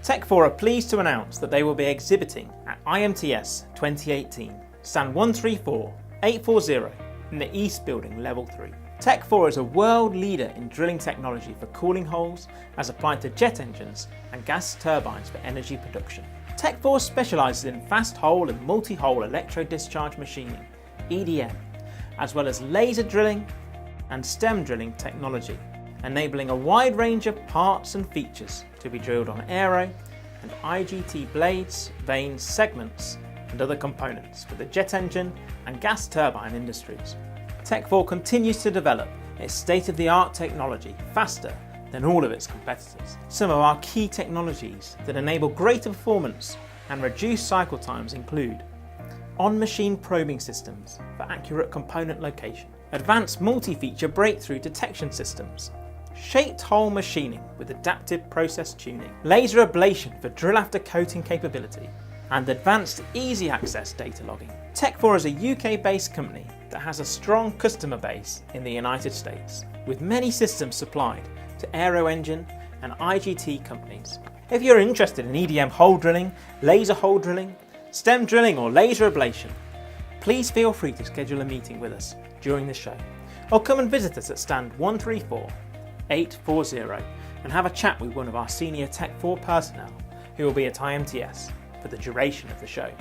TEK4 are pleased to announce that they will be exhibiting at IMTS 2018, stand 134840 in the East Building Level 3. TEK4 is a world leader in drilling technology for cooling holes as applied to jet engines and gas turbines for energy production. TEK4 specialises in fast hole and multi-hole electro discharge machining, EDM, as well as laser drilling and stem drilling technology, enabling a wide range of parts and features to be drilled on aero and IGT blades, vanes, segments and other components for the jet engine and gas turbine industries. TEK4 continues to develop its state-of-the-art technology faster than all of its competitors. Some of our key technologies that enable greater performance and reduced cycle times include on-machine probing systems for accurate component location, advanced multi-feature breakthrough detection systems, shaped hole machining with adaptive process tuning, laser ablation for drill after coating capability, and advanced easy access data logging. TEK4 is a UK-based company that has a strong customer base in the United States, with many systems supplied to aero engine and IGT companies. If you're interested in EDM hole drilling, laser hole drilling, stem drilling or laser ablation, please feel free to schedule a meeting with us during the show, or come and visit us at stand 134840 and have a chat with one of our senior TEK4 personnel who will be at IMTS for the duration of the show.